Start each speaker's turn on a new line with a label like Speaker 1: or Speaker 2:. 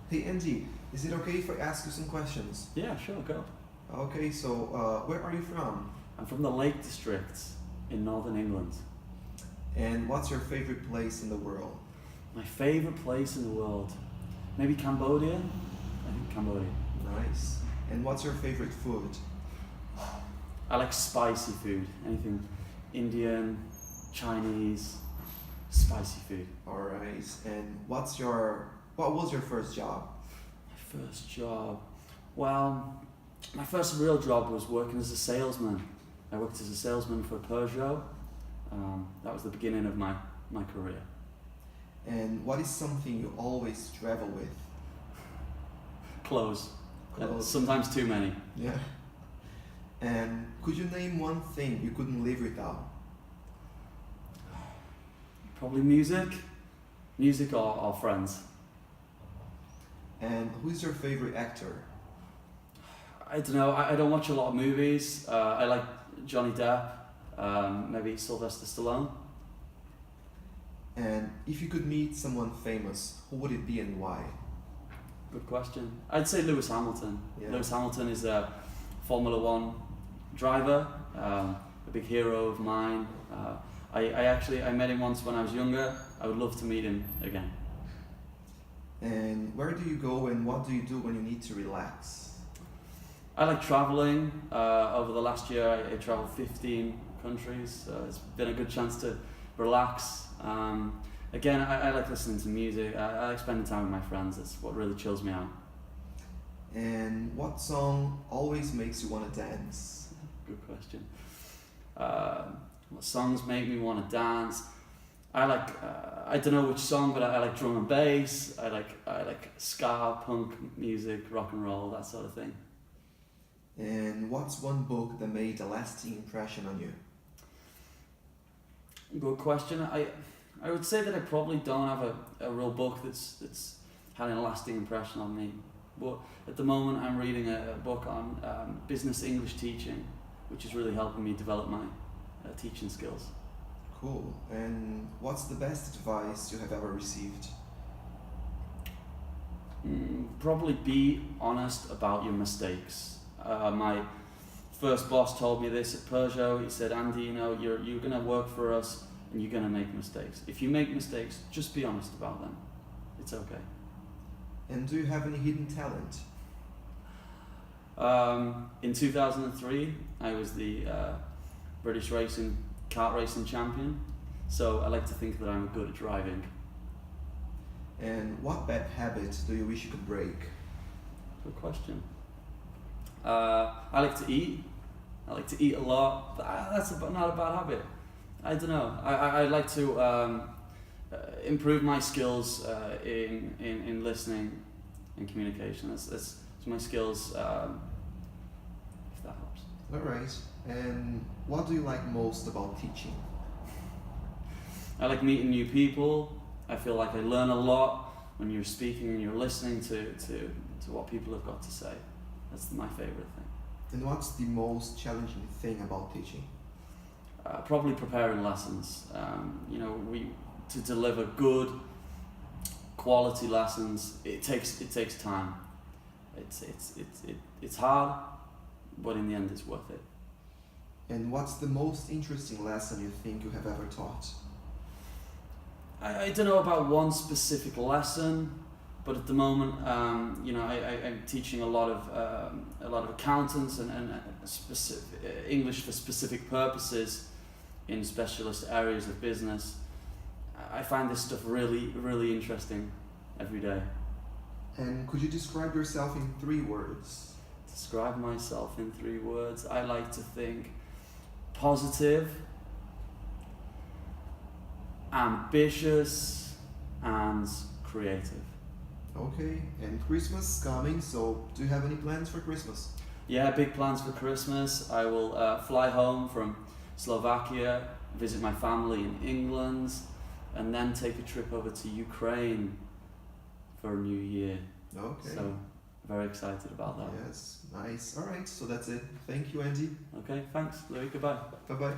Speaker 1: Hey Andy, is it okay if I ask you some questions?
Speaker 2: Yeah, sure, go.
Speaker 1: Okay, so where are you from?
Speaker 2: I'm from the Lake District in northern England.
Speaker 1: And what's your favorite place in the world?
Speaker 2: My favourite place in the world? Maybe Cambodia? I think Cambodia.
Speaker 1: Nice. And what's your favorite food?
Speaker 2: I like spicy food. Anything Indian, Chinese, spicy food.
Speaker 1: Alright, and what was your first job?
Speaker 2: My first job? Well, my first real job was working as a salesman. I worked as a salesman for Peugeot. That was the beginning of my career.
Speaker 1: And what is something you always travel with?
Speaker 2: Clothes.
Speaker 1: Clothes.
Speaker 2: Sometimes too many.
Speaker 1: Yeah. And could you name one thing you couldn't live without?
Speaker 2: Probably music. Music or friends.
Speaker 1: And who's your favorite actor?
Speaker 2: I don't know, I don't watch a lot of movies. I like Johnny Depp, maybe Sylvester Stallone.
Speaker 1: And if you could meet someone famous, who would it be and why?
Speaker 2: Good question. I'd say Lewis Hamilton.
Speaker 1: Yeah.
Speaker 2: Lewis Hamilton is a Formula One driver, a big hero of mine. I met him once when I was younger. I would love to meet him again.
Speaker 1: And where do you go and what do you do when you need to relax?
Speaker 2: I like traveling. Over the last year I traveled 15 countries, so it's been a good chance to relax. Again, I like listening to music. I like spending time with my friends. That's what really chills me out.
Speaker 1: And what song always makes you want to dance?
Speaker 2: Good question. What songs make me want to dance? I like, I don't know which song, but I like drum and bass. I like ska, punk music, rock and roll, that sort of thing.
Speaker 1: And what's one book that made a lasting impression on you?
Speaker 2: Good question. I would say that I probably don't have a real book that's had a lasting impression on me. But at the moment I'm reading a book on business English teaching, which is really helping me develop my teaching skills.
Speaker 1: Cool. And what's the best advice you have ever received?
Speaker 2: Probably be honest about your mistakes. My first boss told me this at Peugeot. He said, Andy, you know, you're going to work for us and you're going to make mistakes. If you make mistakes, just be honest about them. It's okay.
Speaker 1: And do you have any hidden talent?
Speaker 2: In 2003, I was the British kart racing champion. So I like to think that I'm good at driving.
Speaker 1: And what bad habit do you wish you could break?
Speaker 2: Good question. I like to eat. I like to eat a lot, but that's not a bad habit. I don't know. I like to improve my skills in listening and communication. That's my skills. If that helps.
Speaker 1: All right. And what do you like most about teaching?
Speaker 2: I like meeting new people. I feel like I learn a lot when you're speaking and you're listening to what people have got to say. That's my favourite thing.
Speaker 1: And what's the most challenging thing about teaching?
Speaker 2: Probably preparing lessons. To deliver good quality lessons, it takes time. It's hard, but in the end, it's worth it.
Speaker 1: And what's the most interesting lesson you think you have ever taught?
Speaker 2: I don't know about one specific lesson, but at the moment, I'm teaching a lot of accountants and specific English for specific purposes in specialist areas of business. I find this stuff really, really interesting every day.
Speaker 1: And could you describe yourself in 3 words?
Speaker 2: Describe myself in 3 words. I like to think positive, ambitious, and creative.
Speaker 1: Okay, and Christmas is coming, so do you have any plans for Christmas?
Speaker 2: Yeah, big plans for Christmas. I will fly home from Slovakia, visit my family in England, and then take a trip over to Ukraine for a new year.
Speaker 1: Okay.
Speaker 2: So, very excited about that.
Speaker 1: Yes, nice. All right, so that's it. Thank you, Andy.
Speaker 2: Okay, thanks, Louis. Goodbye.
Speaker 1: Bye-bye.